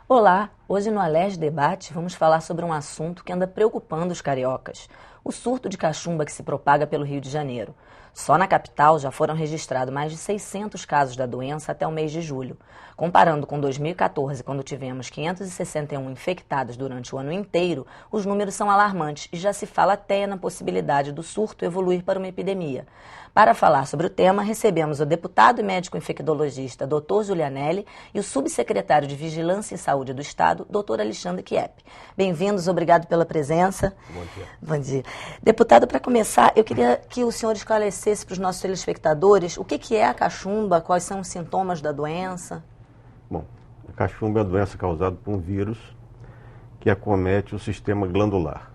Olá, hoje no Alerj Debate vamos falar sobre um assunto que anda preocupando os cariocas, o surto de cachumba que se propaga pelo Rio de Janeiro. Só na capital já foram registrados mais de 600 casos da doença até o mês de julho. Comparando com 2014, quando tivemos 561 infectados durante o ano inteiro, os números são alarmantes e já se fala até na possibilidade do surto evoluir para uma epidemia. Para falar sobre o tema, recebemos o deputado e médico infectologista Dr. Giulianelli e o subsecretário de Vigilância e Saúde do Estado, Dr. Alexandre Kiep. Bem-vindos, obrigado pela presença. Bom dia. Bom dia. Deputado, para começar, eu queria que o senhor esclarecesse para os nossos telespectadores o que é a cachumba, quais são os sintomas da doença. Bom, a cachumba é uma doença causada por um vírus que acomete o sistema glandular.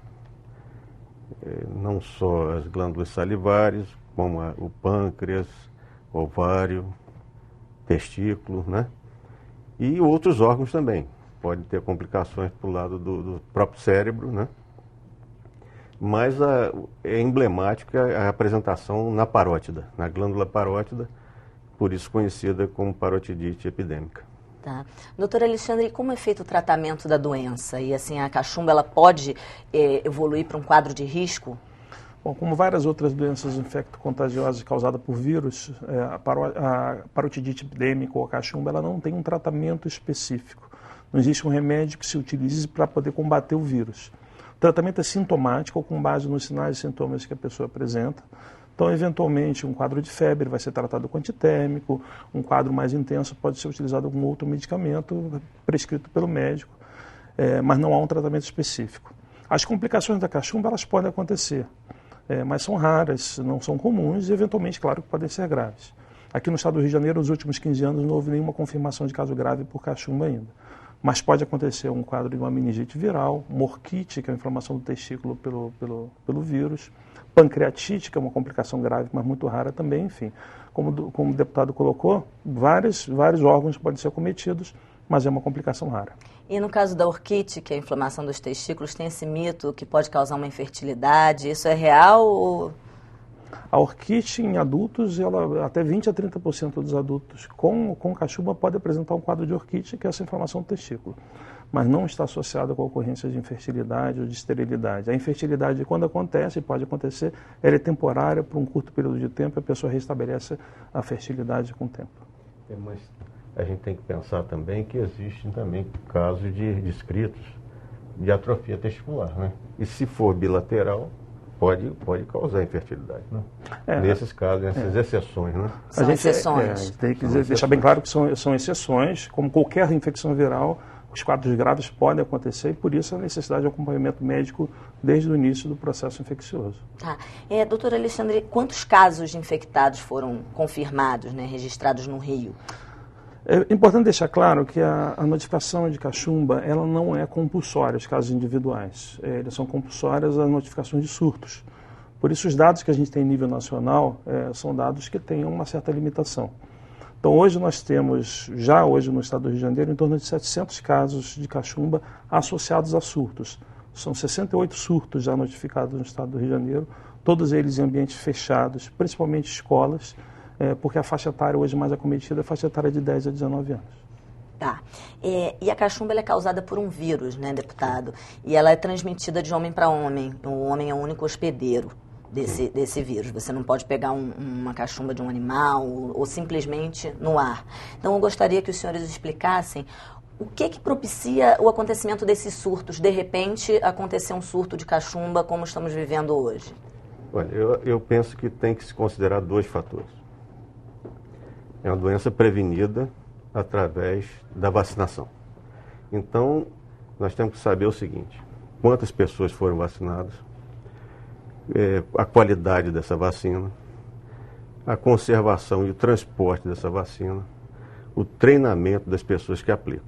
Não só as glândulas salivares, como o pâncreas, ovário, testículo, né? E outros órgãos também. Pode ter complicações para o lado do próprio cérebro, né? Mas é emblemática a apresentação na parótida, na glândula parótida, por isso conhecida como parotidite epidêmica. Tá. Doutor Alexandre, como é feito o tratamento da doença? E assim, a cachumba ela pode evoluir para um quadro de risco? Bom, como várias outras doenças infecto-contagiosas causadas por vírus, a parotidite epidêmica ou a cachumba ela não tem um tratamento específico. Não existe um remédio que se utilize para poder combater o vírus. O tratamento é sintomático, com base nos sinais e sintomas que a pessoa apresenta. Então, eventualmente, um quadro de febre vai ser tratado com antitérmico, um quadro mais intenso pode ser utilizado algum outro medicamento prescrito pelo médico, mas não há um tratamento específico. As complicações da cachumba elas podem acontecer, mas são raras, não são comuns e, eventualmente, claro, que podem ser graves. Aqui no estado do Rio de Janeiro, nos últimos 15 anos, não houve nenhuma confirmação de caso grave por cachumba ainda. Mas pode acontecer um quadro de uma meningite viral, morquite, que é a inflamação do testículo pelo vírus, pancreatite, que é uma complicação grave, mas muito rara também, enfim. Como o deputado colocou, vários órgãos podem ser acometidos, mas é uma complicação rara. E no caso da orquite, que é a inflamação dos testículos, tem esse mito que pode causar uma infertilidade, isso é real ou... A orquite em adultos, até 20 a 30% dos adultos com cachumba pode apresentar um quadro de orquite, que é essa inflamação do testículo, mas não está associada com a ocorrência de infertilidade ou de esterilidade. A infertilidade, quando acontece, pode acontecer, ela é temporária, por um curto período de tempo, a pessoa restabelece a fertilidade com o tempo. Mas a gente tem que pensar também que existem também casos descritos de atrofia testicular, né? E se for bilateral, pode causar infertilidade, né? Nesses casos, nessas exceções, né? São exceções. Tem que deixar bem claro que são exceções, como qualquer infecção viral, os quadros graves podem acontecer e por isso a necessidade de acompanhamento médico desde o início do processo infeccioso. Tá. Doutor Alexandre, quantos casos de infectados foram confirmados, né, registrados no Rio? É importante deixar claro que a notificação de cachumba ela não é compulsória, os casos individuais. Eles são compulsórias as notificações de surtos. Por isso, os dados que a gente tem em nível nacional são dados que têm uma certa limitação. Então, hoje nós temos, já hoje no estado do Rio de Janeiro, em torno de 700 casos de cachumba associados a surtos. São 68 surtos já notificados no estado do Rio de Janeiro, todos eles em ambientes fechados, principalmente escolas, porque a faixa etária hoje mais acometida é a faixa etária de 10 a 19 anos. Tá. E a cachumba ela é causada por um vírus, né, deputado? E ela é transmitida de homem para homem. O homem é o único hospedeiro desse vírus. Você não pode pegar uma cachumba de um animal ou simplesmente no ar. Então, eu gostaria que os senhores explicassem o que propicia o acontecimento desses surtos. De repente, acontecer um surto de cachumba como estamos vivendo hoje. Olha, eu penso que tem que se considerar dois fatores. É uma doença prevenida através da vacinação. Então, nós temos que saber o seguinte: quantas pessoas foram vacinadas, a qualidade dessa vacina, a conservação e o transporte dessa vacina, o treinamento das pessoas que aplicam,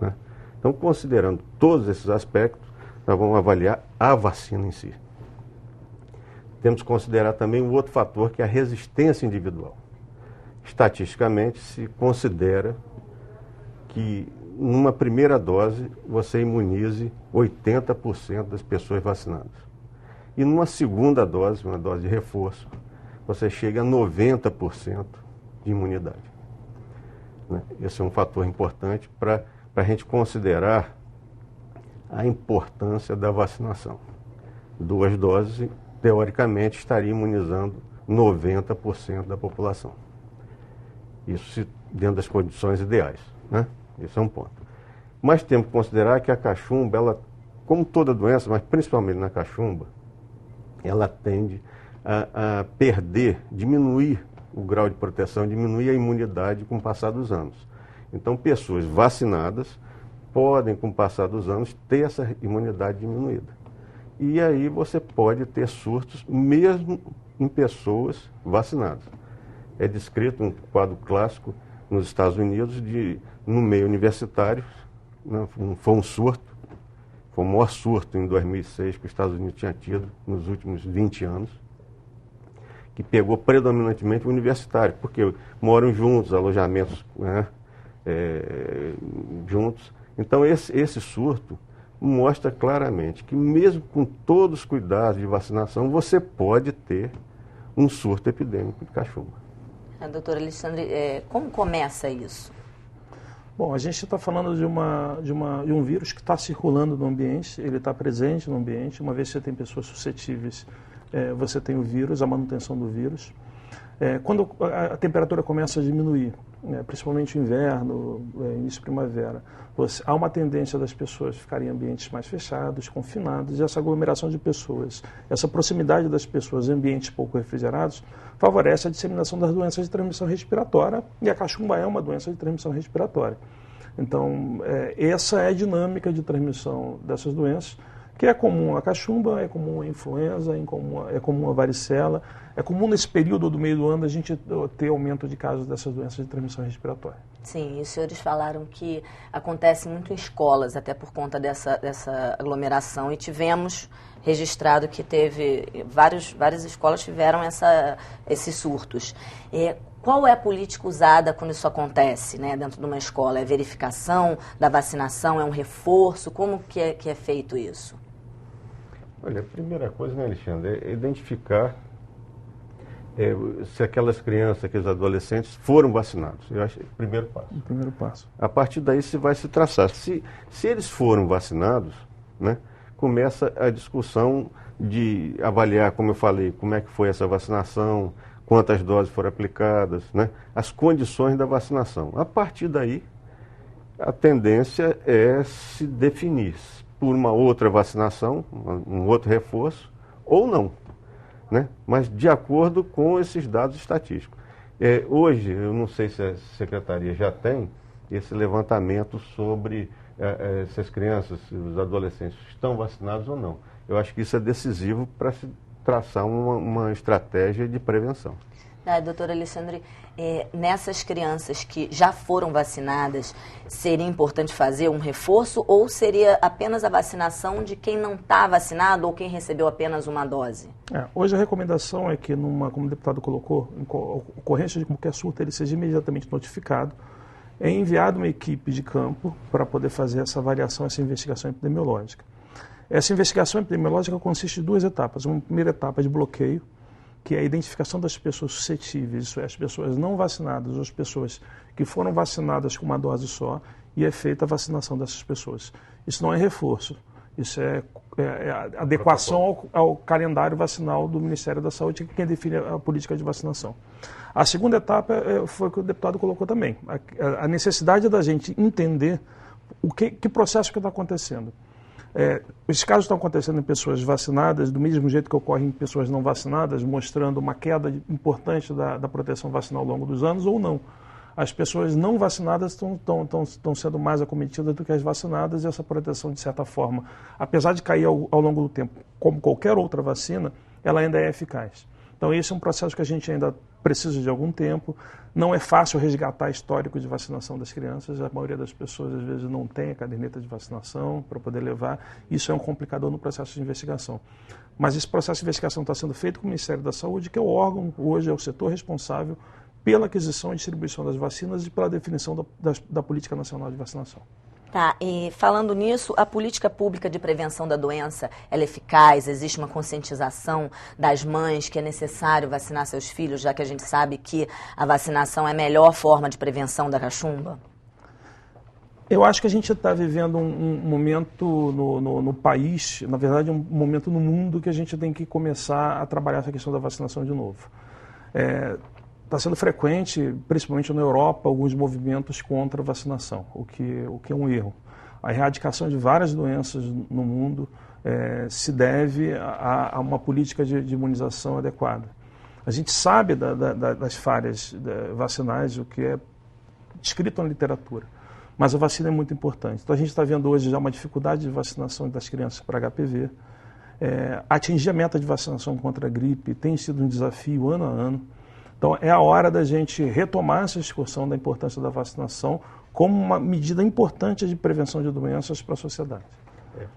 né? Então, considerando todos esses aspectos, nós vamos avaliar a vacina em si. Temos que considerar também um outro fator, que é a resistência individual. Estatisticamente, se considera que numa primeira dose você imunize 80% das pessoas vacinadas. E numa segunda dose, uma dose de reforço, você chega a 90% de imunidade. Esse é um fator importante para para a gente considerar a importância da vacinação. 2 doses, teoricamente, estaria imunizando 90% da população. Isso dentro das condições ideais, né? Esse é um ponto. Mas temos que considerar que a cachumba, ela, como toda doença, mas principalmente na cachumba, ela tende a perder, diminuir o grau de proteção, diminuir a imunidade com o passar dos anos. Então, pessoas vacinadas podem, com o passar dos anos, ter essa imunidade diminuída. E aí você pode ter surtos mesmo em pessoas vacinadas. É descrito um quadro clássico nos Estados Unidos, no meio universitário, né, foi um surto, foi o maior surto em 2006 que os Estados Unidos tinha tido nos últimos 20 anos, que pegou predominantemente o universitário, porque moram juntos, alojamentos, né, juntos. Então esse surto mostra claramente que mesmo com todos os cuidados de vacinação, você pode ter um surto epidêmico de cachumba. Doutor Alexandre, como começa isso? Bom, a gente está falando de um vírus que está circulando no ambiente, ele está presente no ambiente. Uma vez que você tem pessoas suscetíveis, você tem o vírus, a manutenção do vírus. Quando a temperatura começa a diminuir, principalmente no inverno, início de primavera, há uma tendência das pessoas ficarem em ambientes mais fechados, confinados, e essa aglomeração de pessoas, essa proximidade das pessoas em ambientes pouco refrigerados, favorece a disseminação das doenças de transmissão respiratória, e a cachumba é uma doença de transmissão respiratória. Então, essa é a dinâmica de transmissão dessas doenças, que é comum a cachumba, é comum a influenza, é comum a varicela. É comum nesse período do meio do ano a gente ter aumento de casos dessas doenças de transmissão respiratória. Sim, e os senhores falaram que acontece muito em escolas, até por conta dessa aglomeração, e tivemos registrado que teve, várias escolas tiveram esses surtos. Qual é a política usada quando isso acontece, né, dentro de uma escola? É verificação da vacinação? É um reforço? Como que é feito isso? Olha, a primeira coisa, né, Alexandre, é identificar se aquelas crianças, aqueles adolescentes foram vacinados. Eu acho que é o primeiro passo. O primeiro passo. A partir daí se vai se traçar. Se eles foram vacinados, né, começa a discussão de avaliar, como eu falei, como é que foi essa vacinação, quantas doses foram aplicadas, né, as condições da vacinação. A partir daí, a tendência é se definir por uma outra vacinação, um outro reforço, ou não, né? Mas de acordo com esses dados estatísticos. Hoje, eu não sei se a Secretaria já tem esse levantamento sobre se as crianças, os adolescentes estão vacinados ou não. Eu acho que isso é decisivo para se traçar uma estratégia de prevenção. Doutor Alexandre, nessas crianças que já foram vacinadas, seria importante fazer um reforço ou seria apenas a vacinação de quem não está vacinado ou quem recebeu apenas uma dose? Hoje a recomendação é que, como o deputado colocou, em ocorrência de qualquer surto, ele seja imediatamente notificado, é enviado uma equipe de campo para poder fazer essa avaliação, essa investigação epidemiológica. Essa investigação epidemiológica consiste de 2 etapas. Uma primeira etapa de bloqueio, que é a identificação das pessoas suscetíveis, isso é, as pessoas não vacinadas ou as pessoas que foram vacinadas com uma dose só, e é feita a vacinação dessas pessoas. Isso não é reforço, isso é adequação ao calendário vacinal do Ministério da Saúde, que é quem define a política de vacinação. A segunda etapa foi o que o deputado colocou também, a necessidade da gente entender que processo que está acontecendo. Os casos estão acontecendo em pessoas vacinadas, do mesmo jeito que ocorrem em pessoas não vacinadas, mostrando uma queda importante da proteção vacinal ao longo dos anos, ou não. As pessoas não vacinadas estão sendo mais acometidas do que as vacinadas, e essa proteção, de certa forma, apesar de cair ao longo do tempo, como qualquer outra vacina, ela ainda é eficaz. Então, esse é um processo que a gente ainda precisa de algum tempo. Não é fácil resgatar histórico de vacinação das crianças. A maioria das pessoas, às vezes, não tem a caderneta de vacinação para poder levar. Isso é um complicador no processo de investigação. Mas esse processo de investigação está sendo feito com o Ministério da Saúde, que é o órgão, hoje é o setor responsável pela aquisição e distribuição das vacinas e pela definição da Política Nacional de Vacinação. Tá, e falando nisso, a política pública de prevenção da doença, ela é eficaz? Existe uma conscientização das mães que é necessário vacinar seus filhos, já que a gente sabe que a vacinação é a melhor forma de prevenção da cachumba? Eu acho que a gente está vivendo um momento no país, na verdade, um momento no mundo que a gente tem que começar a trabalhar essa questão da vacinação de novo. Está sendo frequente, principalmente na Europa, alguns movimentos contra a vacinação, o que é um erro. A erradicação de várias doenças no mundo se deve a uma política de imunização adequada. A gente sabe das falhas vacinais, o que é descrito na literatura. Mas a vacina é muito importante. Então a gente está vendo hoje já uma dificuldade de vacinação das crianças para HPV. Atingir a meta de vacinação contra a gripe tem sido um desafio ano a ano. Então é a hora da gente retomar essa discussão da importância da vacinação como uma medida importante de prevenção de doenças para a sociedade.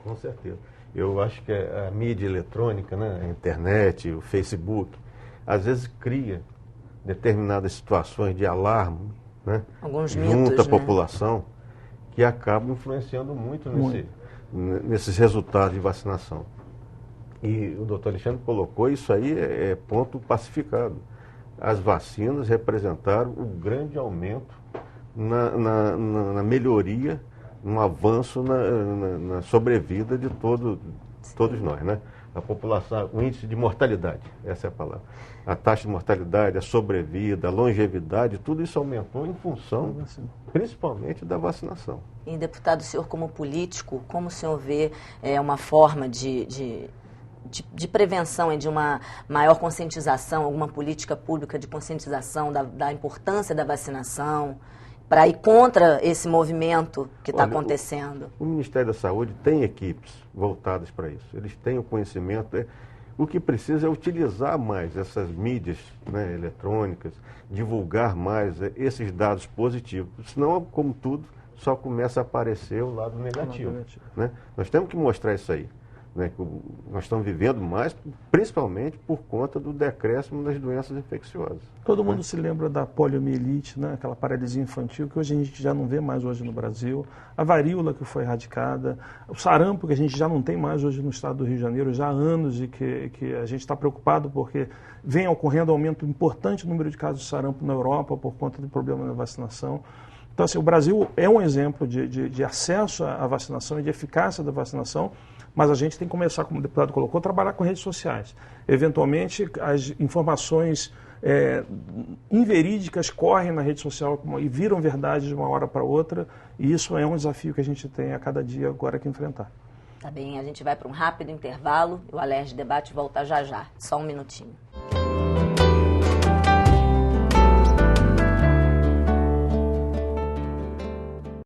Com certeza. Eu acho que a mídia eletrônica, né, a internet, o Facebook, às vezes cria determinadas situações de alarme, né, junto à população, que acabam influenciando muito nesses resultados de vacinação. E o doutor Alexandre colocou, isso aí é ponto pacificado. As vacinas representaram o grande aumento na melhoria, no avanço na sobrevida de todos nós, né? A população, o índice de mortalidade, essa é a palavra. A taxa de mortalidade, a sobrevida, a longevidade, tudo isso aumentou em função, principalmente, da vacinação. E, deputado, o senhor como político, como o senhor vê uma forma de prevenção e de uma maior conscientização, alguma política pública de conscientização da importância da vacinação, para ir contra esse movimento que está acontecendo? O Ministério da Saúde tem equipes voltadas para isso. Eles têm o conhecimento. O que precisa é utilizar mais essas mídias, né, eletrônicas, divulgar mais esses dados positivos. Senão, como tudo, só começa a aparecer o lado negativo. Né? Nós temos que mostrar isso aí. Né, que nós estamos vivendo mais, principalmente por conta do decréscimo das doenças infecciosas. Todo mundo se lembra da poliomielite, né, aquela paralisia infantil, que hoje a gente já não vê mais hoje no Brasil, a varíola que foi erradicada, o sarampo que a gente já não tem mais hoje no estado do Rio de Janeiro, já há anos, e que a gente está preocupado porque vem ocorrendo aumento importante no número de casos de sarampo na Europa por conta do problema da vacinação. Então, assim, o Brasil é um exemplo de acesso à vacinação e de eficácia da vacinação, mas a gente tem que começar, como o deputado colocou, a trabalhar com redes sociais. Eventualmente, as informações inverídicas correm na rede social e viram verdade de uma hora para outra, e isso é um desafio que a gente tem a cada dia agora que enfrentar. Tá bem, a gente vai para um rápido intervalo e o Alerj Debate volta já já. Só um minutinho.